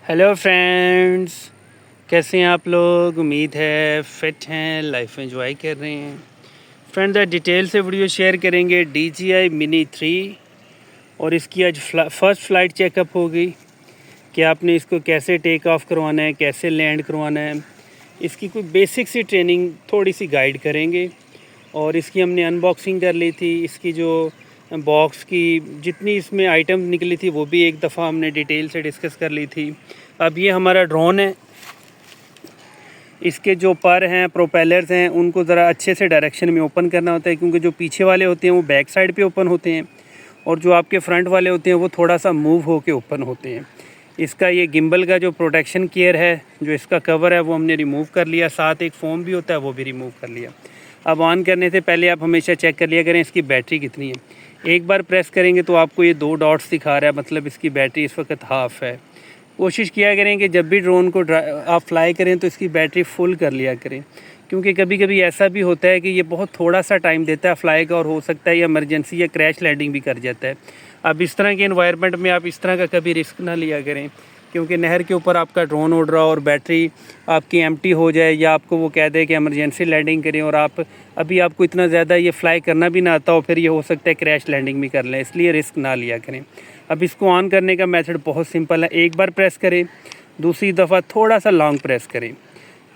Hello friends, कैसे हैं आप लोग। उम्मीद है फिट हैं, लाइफ एंजॉय कर रहे हैं। फ्रेंड्स, आज डिटेल से वीडियो शेयर करेंगे DJI Mini 3 और इसकी आज फर्स्ट फ़्लाइट चेकअप होगी कि आपने इसको कैसे टेक ऑफ करवाना है, कैसे लैंड करवाना है। इसकी कोई बेसिक सी ट्रेनिंग थोड़ी सी गाइड करेंगे। और इसकी हमने अनबॉक्सिंग कर ली थी। इसकी जो बॉक्स की जितनी इसमें आइटम निकली थी वो भी एक दफ़ा हमने डिटेल से डिस्कस कर ली थी। अब ये हमारा ड्रोन है। इसके जो पर हैं, प्रोपेलर्स हैं, उनको ज़रा अच्छे से डायरेक्शन में ओपन करना होता है, क्योंकि जो पीछे वाले होते हैं वो बैक साइड पे ओपन होते हैं और जो आपके फ्रंट वाले होते हैं वो थोड़ा सा मूव होके ओपन होते हैं। इसका ये गिम्बल का जो प्रोटेक्शन केयर है, जो इसका कवर है, वो हमने रिमूव कर लिया। साथ एक फ़ोम भी होता है, वो भी रिमूव कर लिया। अब ऑन करने से पहले आप हमेशा चेक कर लिया करें इसकी बैटरी कितनी है। एक बार प्रेस करेंगे तो आपको ये 2 डॉट्स दिखा रहा है, मतलब इसकी बैटरी इस वक्त हाफ़ है। कोशिश किया करें कि जब भी ड्रोन को आप फ्लाई करें तो इसकी बैटरी फुल कर लिया करें, क्योंकि कभी कभी ऐसा भी होता है कि ये बहुत थोड़ा सा टाइम देता है फ्लाई का और हो सकता है ये इमरजेंसी या क्रैश लैंडिंग भी कर जाता है। अब इस तरह के इन्वायरमेंट में आप इस तरह का कभी रिस्क ना लिया करें, क्योंकि नहर के ऊपर आपका ड्रोन उड़ रहा हो और बैटरी आपकी एम्प्टी हो जाए या आपको वो कह दे कि इमरजेंसी लैंडिंग करें और आपको इतना ज़्यादा ये फ्लाई करना भी ना आता हो, फिर ये हो सकता है क्रैश लैंडिंग भी कर लें। इसलिए रिस्क ना लिया करें। अब इसको ऑन करने का मेथड बहुत सिंपल है। एक बार प्रेस करें, दूसरी दफ़ा थोड़ा सा लॉन्ग प्रेस करें।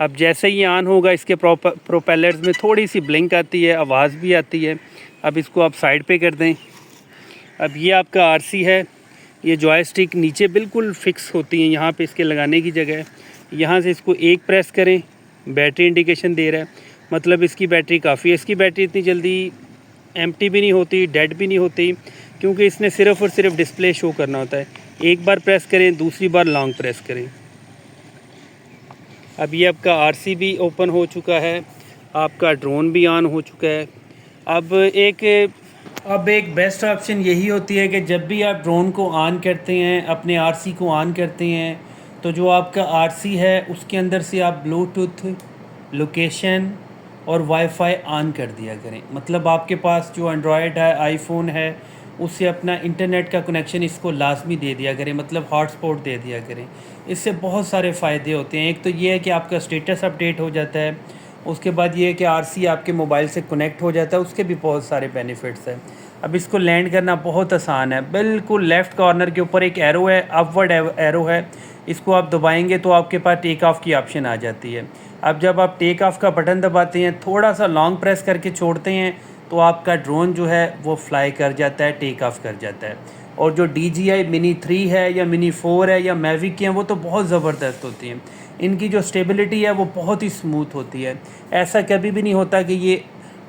अब जैसे ही ऑन होगा इसके प्रोपेलर्स में थोड़ी सी ब्लिंक आती है, आवाज़ भी आती है। अब इसको आप साइड पे कर दें। अब ये आपका आरसी है। ये जॉयस्टिक नीचे बिल्कुल फिक्स होती है, यहाँ पे इसके लगाने की जगह है। यहाँ से इसको एक प्रेस करें, बैटरी इंडिकेशन दे रहा है, मतलब इसकी बैटरी काफ़ी है। इसकी बैटरी इतनी जल्दी एम्प्टी भी नहीं होती, डेड भी नहीं होती, क्योंकि इसने सिर्फ़ और सिर्फ डिस्प्ले शो करना होता है। एक बार प्रेस करें, दूसरी बार लॉन्ग प्रेस करें। अब ये आपका आरसी भी ओपन हो चुका है, आपका ड्रोन भी ऑन हो चुका है। अब एक बेस्ट ऑप्शन यही होती है कि जब भी आप ड्रोन को ऑन करते हैं, अपने आरसी को ऑन करते हैं, तो जो आपका आरसी है उसके अंदर से आप ब्लूटूथ, लोकेशन और वाईफाई ऑन कर दिया करें। मतलब आपके पास जो एंड्रॉयड है, आईफोन है, उससे अपना इंटरनेट का कनेक्शन इसको लाजमी दे दिया करें, मतलब हॉटस्पॉट दे दिया करें। इससे बहुत सारे फ़ायदे होते हैं। एक तो ये है कि आपका स्टेटस अपडेट हो जाता है। उसके बाद ये है कि आरसी आपके मोबाइल से कनेक्ट हो जाता है, उसके भी बहुत सारे बेनिफिट्स हैं। अब इसको लैंड करना बहुत आसान है। बिल्कुल लेफ़्ट कॉर्नर के ऊपर एक एरो है, अपवर्ड एरो है। इसको आप दबाएंगे तो आपके पास टेक ऑफ़ की ऑप्शन आ जाती है। अब जब आप टेक ऑफ़ का बटन दबाते हैं, थोड़ा सा लॉन्ग प्रेस करके छोड़ते हैं, तो आपका ड्रोन जो है वो फ्लाई कर जाता है, टेक ऑफ़ कर जाता है। और जो DJI Mini 3 है या Mini 4 है या Mavic की हैं, वो तो बहुत ज़बरदस्त होती हैं। इनकी जो स्टेबिलिटी है वो बहुत ही स्मूथ होती है। ऐसा कभी भी नहीं होता कि ये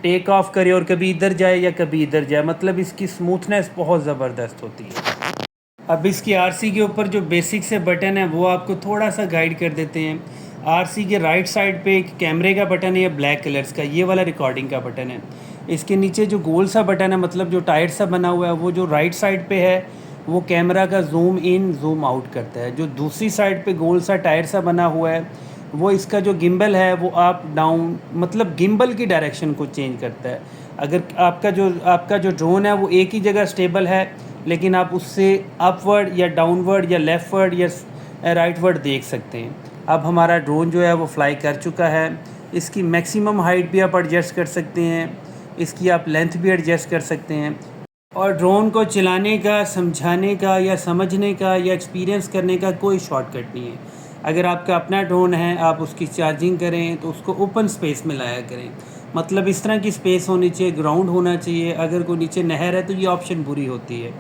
टेक ऑफ़ करे और कभी इधर जाए या कभी इधर जाए, मतलब इसकी स्मूथनेस बहुत ज़बरदस्त होती है। अब इसकी आरसी के ऊपर जो बेसिक से बटन है वो आपको थोड़ा सा गाइड कर देते हैं। आरसी के राइट साइड पे एक कैमरे का बटन है ब्लैक कलर्स का, ये वाला रिकॉर्डिंग का बटन है। इसके नीचे जो गोल सा बटन है, मतलब जो टायर सा बना हुआ है, वो जो राइट साइड पे है वो कैमरा का जूम इन जूम आउट करता है। जो दूसरी साइड पे गोल सा टायर सा बना हुआ है वो इसका जो गिम्बल है वो अप डाउन, मतलब गिम्बल की डायरेक्शन को चेंज करता है। अगर आपका जो ड्रोन है वो एक ही जगह स्टेबल है, लेकिन आप उससे अपवर्ड या डाउनवर्ड या लेफ़्टवर्ड या राइटवर्ड देख सकते हैं। अब हमारा ड्रोन जो है वो फ्लाई कर चुका है। इसकी मैक्सिमम हाइट भी आप एडजस्ट कर सकते हैं, इसकी आप लेंथ भी एडजस्ट कर सकते हैं। और ड्रोन को चलाने का, समझाने का या समझने का या एक्सपीरियंस करने का कोई शॉर्टकट नहीं है। अगर आपका अपना ड्रोन है, आप उसकी चार्जिंग करें तो उसको ओपन स्पेस में लाया करें। मतलब इस तरह की स्पेस होनी चाहिए, ग्राउंड होना चाहिए। अगर कोई नीचे नहर है तो ये ऑप्शन बुरी होती है,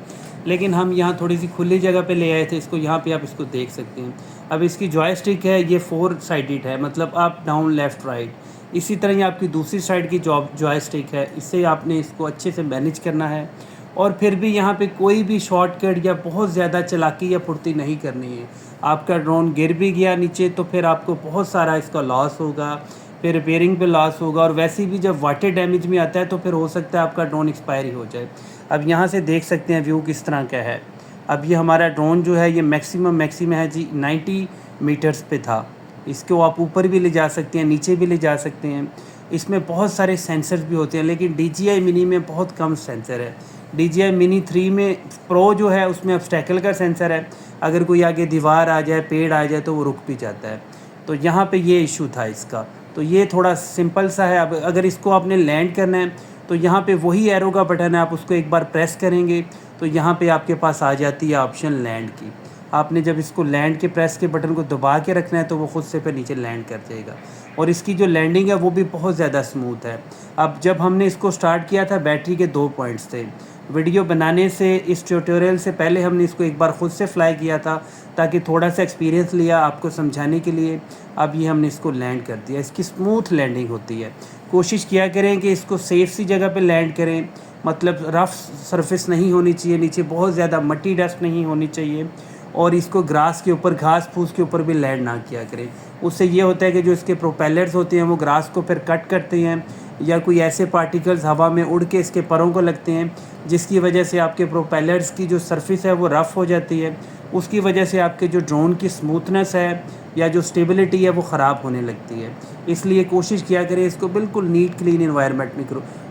लेकिन हम यहाँ थोड़ी सी खुली जगह पे ले आए थे इसको। यहाँ पे आप इसको देख सकते हैं। अब इसकी जॉयस्टिक है, ये 4 साइडेड है, मतलब अप डाउन लेफ़्ट राइट। इसी तरह ही आपकी दूसरी साइड की जॉयस्टिक है, इससे आपने इसको अच्छे से मैनेज करना है। और फिर भी यहाँ पे कोई भी शॉर्टकट या बहुत ज़्यादा चालाकी या फुर्ती नहीं करनी है। आपका ड्रोन गिर भी गया नीचे तो फिर आपको बहुत सारा इसका लॉस होगा, फिर रिपेयरिंग पे लॉस होगा। और वैसे भी जब वाटर डैमेज में आता है तो फिर हो सकता है आपका ड्रोन एक्सपायर ही हो जाए। अब यहाँ से देख सकते हैं व्यू किस तरह का है। अब ये हमारा ड्रोन जो है ये मैक्सिमम है जी 90 मीटर्स पे था। इसको आप ऊपर भी ले जा सकते हैं, नीचे भी ले जा सकते हैं। इसमें बहुत सारे सेंसर्स भी होते हैं, लेकिन DJI Mini में बहुत कम सेंसर है। DJI Mini 3 में प्रो जो है उसमें ऑब्स्टैकल का सेंसर है। अगर कोई आगे दीवार आ जाए, पेड़ आ जाए तो वो रुक भी जाता है। तो यहाँ पे ये इशू था इसका। तो ये थोड़ा सिंपल सा है। अब अगर इसको आपने लैंड करना है तो यहाँ पे वही एरो का बटन है, आप उसको एक बार प्रेस करेंगे तो यहाँ पे आपके पास आ जाती है ऑप्शन लैंड की। आपने जब इसको लैंड के प्रेस के बटन को दबा के रखना है तो वो ख़ुद से फिर नीचे लैंड कर जाएगा। और इसकी जो लैंडिंग है वो भी बहुत ज़्यादा स्मूथ है। अब जब हमने इसको स्टार्ट किया था बैटरी के 2 पॉइंट्स थे। वीडियो बनाने से, इस ट्यूटोरियल से पहले हमने इसको एक बार ख़ुद से फ्लाई किया था ताकि थोड़ा सा एक्सपीरियंस लिया आपको समझाने के लिए। अब ये हमने इसको लैंड कर दिया। इसकी स्मूथ लैंडिंग होती है। कोशिश किया करें कि इसको सेफ सी जगह पे लैंड करें, मतलब रफ़ सरफेस नहीं होनी चाहिए, नीचे बहुत ज़्यादा मट्टी डस्ट नहीं होनी चाहिए। और इसको ग्रास के ऊपर, घास फूस के ऊपर भी लैंड ना किया करें। उससे ये होता है कि जो इसके प्रोपेलर्स होते हैं वो ग्रास को फिर कट करते हैं या कोई ऐसे पार्टिकल्स हवा में उड़ के इसके परों को लगते हैं जिसकी वजह से आपके प्रोपेलर्स की जो सरफेस है वो रफ़ हो जाती है। उसकी वजह से आपके जो ड्रोन की स्मूथनेस है या जो स्टेबिलिटी है वो ख़राब होने लगती है। इसलिए कोशिश किया करें इसको बिल्कुल नीट क्लीन एनवायरनमेंट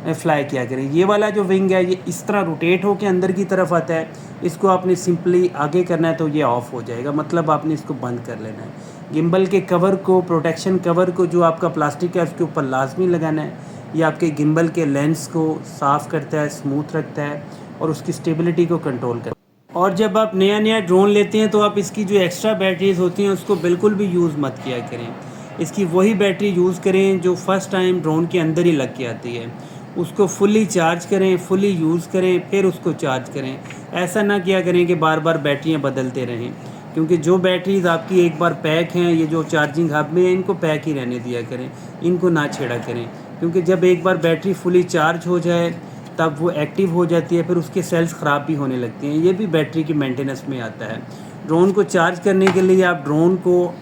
में फ्लाई किया करें। ये वाला जो विंग है ये इस तरह रोटेट होकर अंदर की तरफ आता है। इसको आपने सिंपली आगे करना है तो ये ऑफ़ हो जाएगा, मतलब आपने इसको बंद कर लेना है। गिम्बल के कवर को, प्रोटेक्शन कवर को जो आपका प्लास्टिक है उसके ऊपर लाजमी लगाना है। ये आपके गिम्बल के लेंस को साफ़ करता है, स्मूथ रखता है और उसकी स्टेबिलिटी को कंट्रोल करता है। और जब आप नया ड्रोन लेते हैं तो आप इसकी जो एक्स्ट्रा बैटरीज होती हैं उसको बिल्कुल भी यूज़ मत किया करें। इसकी वही बैटरी यूज़ करें जो फ़र्स्ट टाइम ड्रोन के अंदर ही लग के आती है। उसको फुली चार्ज करें, फुली यूज़ करें, फिर उसको चार्ज करें। ऐसा ना किया करें कि बार बार बैटरियाँ बदलते रहें, क्योंकि जो बैटरीज आपकी एक बार पैक हैं, ये जो चार्जिंग हब में है, इनको पैक ही रहने दिया करें, इनको ना छेड़ा करें। क्योंकि जब एक बार बैटरी फुली चार्ज हो जाए तब वो एक्टिव हो जाती है, फिर उसके सेल्स ख़राब भी होने लगती हैं। ये भी बैटरी की मेंटेनेंस में आता है। ड्रोन को चार्ज करने के लिए आप ड्रोन को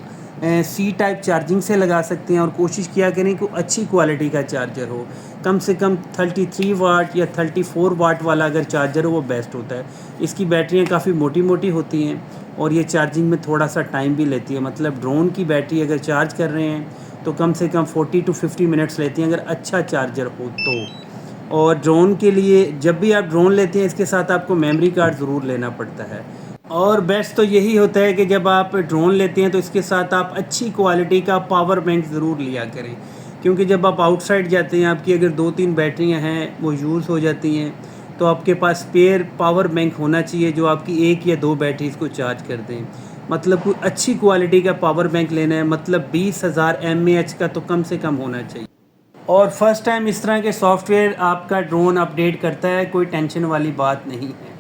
सी टाइप चार्जिंग से लगा सकते हैं और कोशिश किया करें कि अच्छी क्वालिटी का चार्जर हो। कम से कम 33 वाट या 34 वाट वाला अगर चार्जर हो वो बेस्ट होता है। इसकी बैटरियाँ काफ़ी मोटी मोटी होती हैं और ये चार्जिंग में थोड़ा सा टाइम भी लेती है। मतलब ड्रोन की बैटरी अगर चार्ज कर रहे हैं तो कम से कम 40 to 50 मिनट्स लेती हैं अगर अच्छा चार्जर हो तो। और ड्रोन के लिए जब भी आप ड्रोन लेते हैं इसके साथ आपको मेमोरी कार्ड ज़रूर लेना पड़ता है। और बेस्ट तो यही होता है कि जब आप ड्रोन लेते हैं तो इसके साथ आप अच्छी क्वालिटी का पावर बैंक ज़रूर लिया करें, क्योंकि जब आप आउटसाइड जाते हैं आपकी अगर 2-3 बैटरियां हैं वो यूज़ हो जाती हैं तो आपके पास स्पेयर पावर बैंक होना चाहिए जो आपकी 1 या 2 बैटरीज़ को चार्ज कर दें। मतलब कोई अच्छी क्वालिटी का पावर बैंक लेना है, मतलब 20,000 mAh का तो कम से कम होना चाहिए। और फर्स्ट टाइम इस तरह के सॉफ्टवेयर आपका ड्रोन अपडेट करता है, कोई टेंशन वाली बात नहीं है।